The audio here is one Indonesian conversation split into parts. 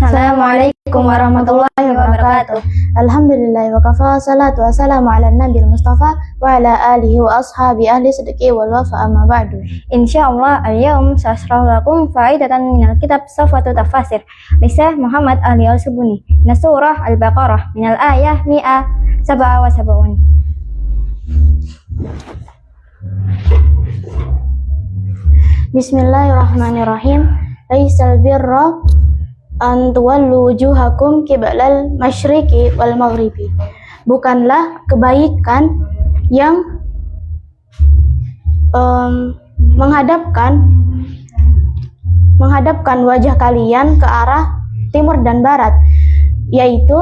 Assalamualaikum warahmatullahi wabarakatuh. Alhamdulillah wa kafa, salatu wassalamu ala nabil mustafa wa ala alihi wa ashabi ahli sidqi wal wafa, amma ba'du. Insyaallah al-yawm sasrahu lakum faidatan minal kitab Safwatu Tafasir Lisah Muhammad Ali Al-Subuni Nasurah Al-Baqarah minal ayah mi'ah sab'a wa sab'un. Bismillahirrahmanirrahim. Laisal birra an tuwallu wujuhakum qibalal masyriqi wal maghribi. Bukanlah kebaikan yang menghadapkan wajah kalian ke arah timur dan barat, yaitu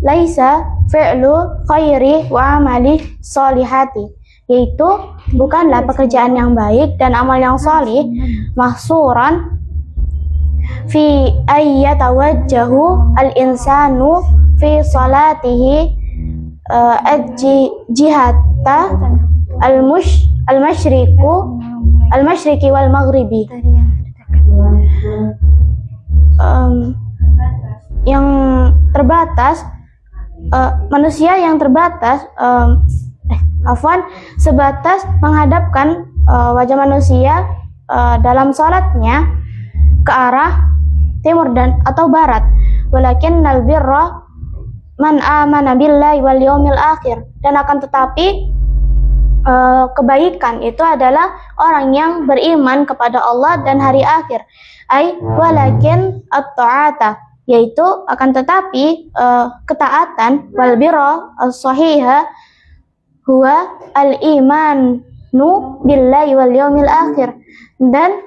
laisa fi'lu khairi wa amali solihati, yaitu bukanlah pekerjaan yang baik dan amal yang salih mahsuran fi ayyatawajjahu al-insanu fi salatihi jihata al-masyriqi wal maghribi. Yang terbatas, manusia yang terbatas sebatas menghadapkan wajah manusia dalam salatnya ke arah timur dan atau barat. Walakinnal birra man amana billahi wal yaumil akhir. Dan akan tetapi kebaikan itu adalah orang yang beriman kepada Allah dan hari akhir. Walakin at-ta'ata, yaitu akan tetapi ketaatan, wal birra as-sahiha huwa al-imanu billahi wal yaumil akhir. Dan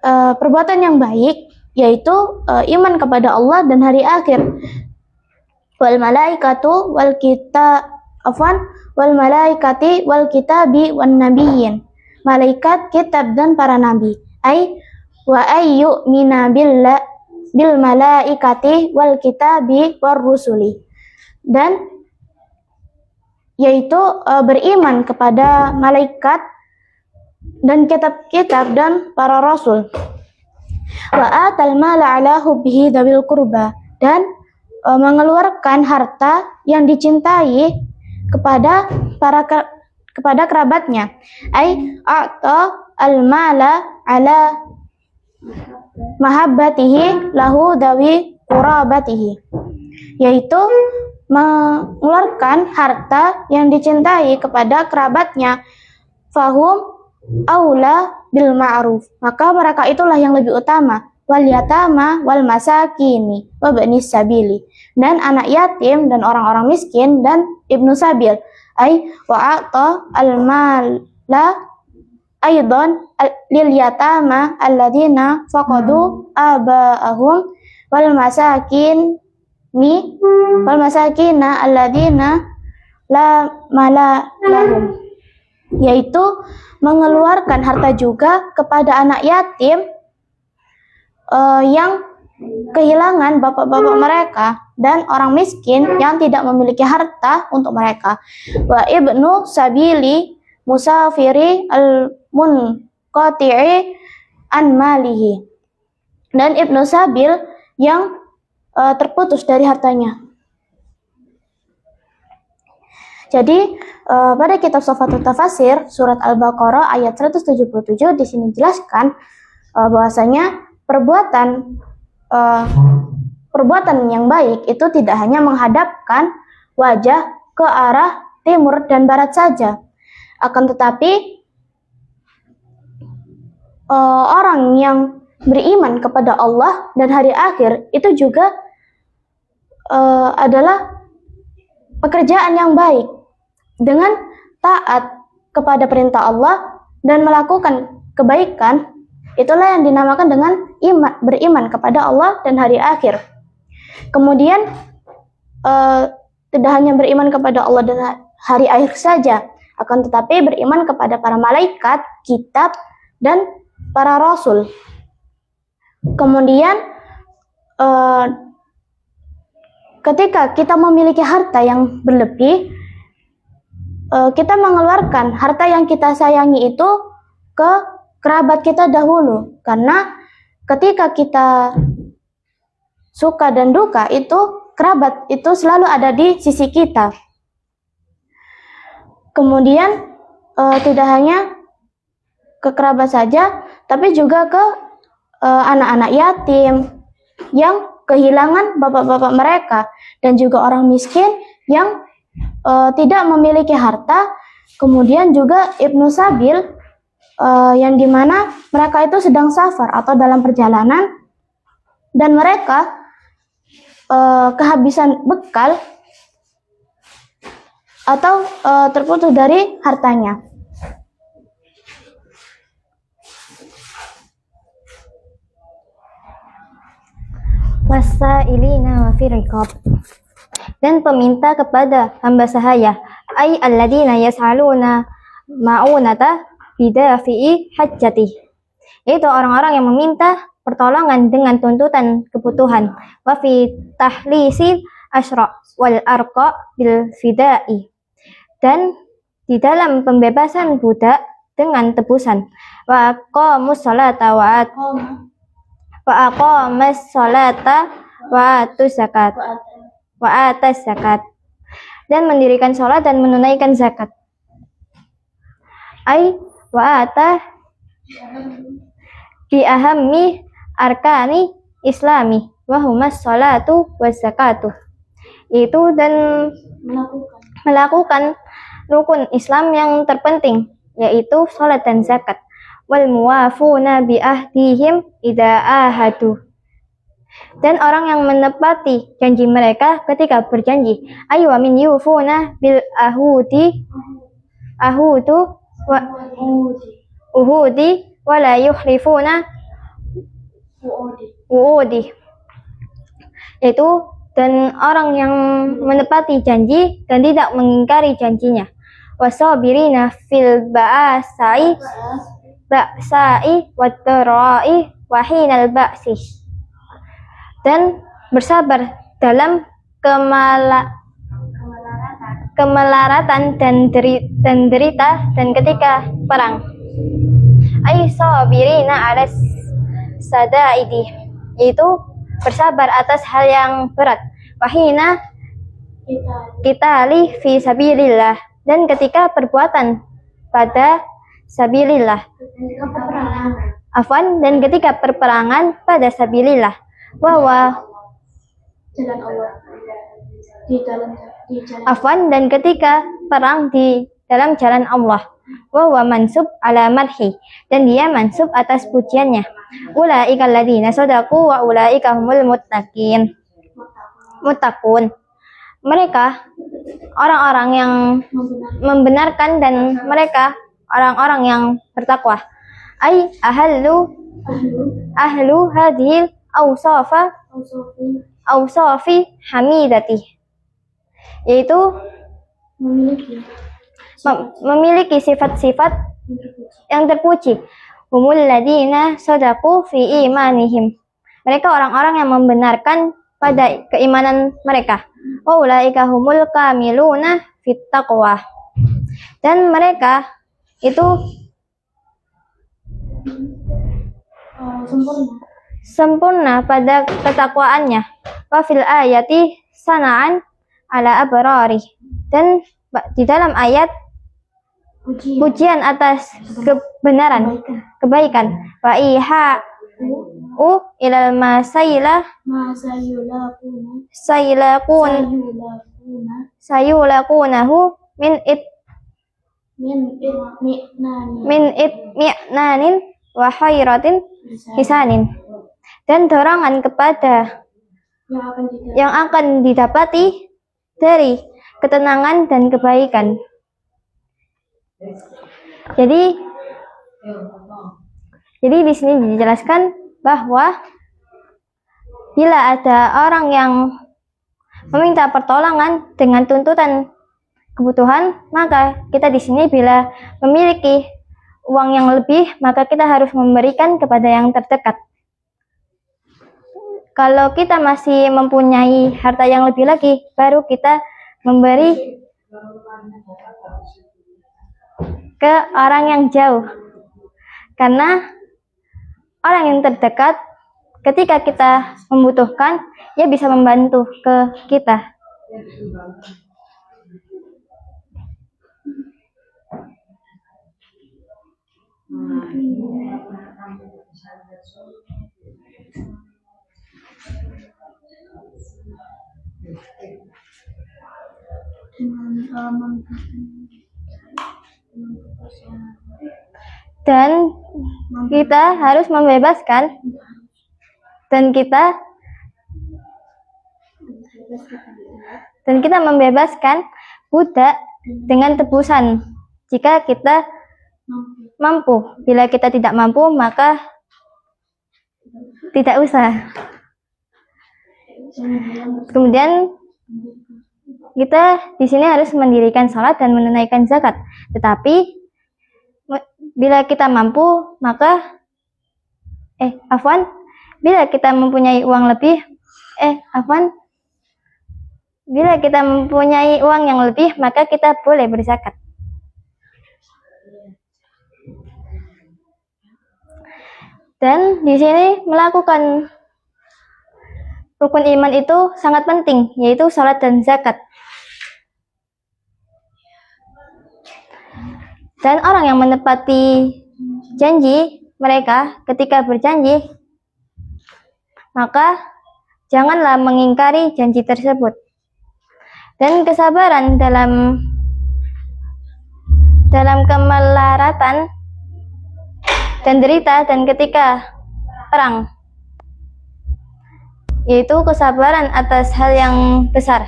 perbuatan yang baik yaitu iman kepada Allah dan hari akhir. Wal malaikatu wal malaikati wal kitabi wan nabiyyin. Malaikat, kitab dan para nabi. Wa ayyumina bil malaikati wal kitabi war rusuli. Dan yaitu beriman kepada malaikat dan kitab-kitab dan para rasul. Wa atal mala ala hubbihi dawil qurba. Dan mengeluarkan harta yang dicintai kepada kerabatnya. A'ta al mala ala mahabbatihi lahu dawi qurabatihi, yaitu mengeluarkan harta yang dicintai kepada kerabatnya. Fahum aula bil ma'ruf, maka mereka itulah yang lebih utama. Wal yatama wal masakini wa bnis sabili, dan anak yatim dan orang-orang miskin dan ibnu sabil. Wa a'ta al mala aidan lil yatama alladzina faqadu aba'ahum wal masakina alladzina la mala lahum, yaitu mengeluarkan harta juga kepada anak yatim yang kehilangan bapak-bapak mereka dan orang miskin yang tidak memiliki harta untuk mereka. Wa ibnu sabili musafiri al-munqati'i an malihi, dan ibnu sabil yang terputus dari hartanya. Jadi pada kitab Safwatu Tafasir surat Al-Baqarah ayat 177 di sini jelaskan bahwasanya perbuatan yang baik itu tidak hanya menghadapkan wajah ke arah timur dan barat saja, akan tetapi orang yang beriman kepada Allah dan hari akhir itu juga adalah pekerjaan yang baik dengan taat kepada perintah Allah dan melakukan kebaikan. Itulah yang dinamakan dengan beriman kepada Allah dan hari akhir. Kemudian tidak hanya beriman kepada Allah dan hari akhir saja, akan tetapi beriman kepada para malaikat, kitab, dan para rasul. Kemudian ketika kita memiliki harta yang berlebih, kita mengeluarkan harta yang kita sayangi itu ke kerabat kita dahulu, karena ketika kita suka dan duka itu kerabat itu selalu ada di sisi kita. Kemudian tidak hanya ke kerabat saja, tapi juga ke anak-anak yatim yang kehilangan bapak-bapak mereka, dan juga orang miskin yang tidak memiliki harta, kemudian juga ibnu sabil yang dimana mereka itu sedang safar atau dalam perjalanan, dan mereka kehabisan bekal atau terputus dari hartanya. Wasailina wa fi riqab, dan peminta kepada hamba sahaya, ay alladzina yas'aluna ma'unata bidafi'i hajjati, yaitu orang-orang yang meminta pertolongan dengan tuntutan kebutuhan, wa fi tahlisi asyra wal arqa bil fida'i, dan di dalam pembebasan budak dengan tebusan, wa aqamus salata wa aqamas salata wa atus zakat, dan mendirikan sholat dan menunaikan zakat. Ai wa ata bi ahammi arkani islami wa humas sholatu wa zakatu, itu dan melakukan rukun Islam yang terpenting, yaitu sholat dan zakat. Wal muwafuna bi ahdihim idza ahadu, dan orang yang menepati janji mereka ketika berjanji. Ayu min yufuna bil ahudu wa uhudi wa la yukhlifuna uudi, yaitu dan orang yang menepati janji dan tidak mengingkari janjinya. Wasabirina fil ba'sa'i wad-dara'i wa hinal ba'si, dan bersabar dalam kemelaratan dan derita dan ketika perang. Ay sabirina alas sadaidi, yaitu bersabar atas hal yang berat. Wahina qitali fi sabilillah, dan ketika perbuatan pada sabilillah. Afwan, dan ketika perperangan pada sabilillah. Bahwa afwan, dan ketika perang di dalam jalan Allah. Bahwa mansub ala madhi, dan dia mansub atas pujiannya. Ulaika alladzina sadaqu wa ulaika humul muttaqun. Mereka orang-orang yang membenarkan, dan mereka orang-orang yang bertakwa. Ay ahlu hadhil awsafi hamidati, yaitu memiliki sifat-sifat yang terpuji. Humul ladina sadaqu fi imanihim, mereka orang-orang yang membenarkan pada keimanan mereka. Wa ulaika humul kamiluna fit taqwa, dan mereka itu sempurna pada ketakwaannya. Wa fil ayati sana'an ala abrari, dan di dalam ayat pujian atas kebenaran, kebaikan. Wa iha ilal sayulakunahu min itmi'nanin wa khairatin hisanin, dan dorongan kepada yang akan didapati dari ketenangan dan kebaikan. Jadi di sini dijelaskan bahwa bila ada orang yang meminta pertolongan dengan tuntutan kebutuhan, maka kita di sini bila memiliki uang yang lebih, maka kita harus memberikan kepada yang terdekat. Kalau kita masih mempunyai harta yang lebih lagi, baru kita memberi ke orang yang jauh. Karena orang yang terdekat ketika kita membutuhkan, ia bisa membantu ke kita. Dan kita harus membebaskan membebaskan budak dengan tebusan jika kita mampu. Bila kita tidak mampu, maka tidak usah. Kemudian kita di sini harus mendirikan sholat dan menunaikan zakat. Tetapi bila kita mampu, maka bila kita mempunyai uang lebih, bila kita mempunyai uang yang lebih, maka kita boleh berzakat. Dan di sini melakukan rukun iman itu sangat penting, yaitu sholat dan zakat. Dan orang yang menepati janji mereka ketika berjanji, maka janganlah mengingkari janji tersebut. Dan kesabaran dalam kemelaratan dan derita dan ketika perang, yaitu kesabaran atas hal yang besar.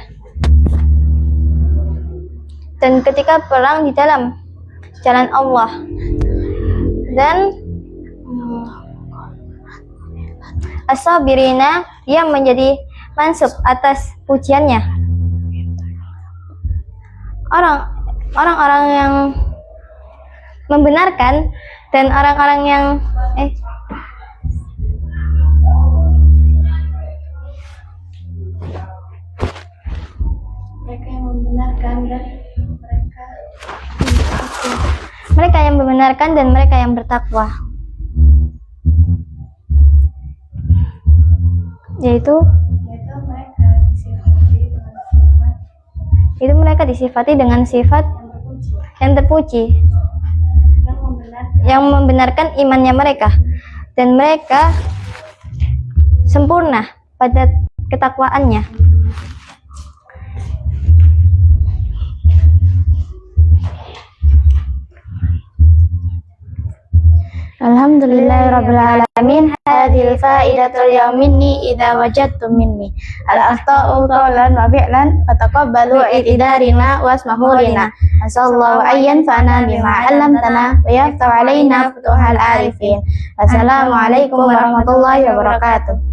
Dan ketika perang di dalam jalan Allah, dan as-sabirina yang menjadi mansub atas pujiannya. Orang-orang yang membenarkan dan orang-orang yang mereka yang membenarkan dan mereka yang bertakwa, yaitu mereka disifati dengan sifat yang terpuji, yang membenarkan imannya mereka, dan mereka sempurna pada ketakwaannya. Alhamdulillahirabbil alamin. Hadhil faidatul yaum minni idza wajadtum minni al-akhta'u qawlan wa fi'lan fataqabbalu i'tidarina wasmahu lina. Asallahu ayyan fa'ana bima 'allamtana wa yaftah 'alaina futuhal arifin. Assalamualaikum warahmatullahi wabarakatuh.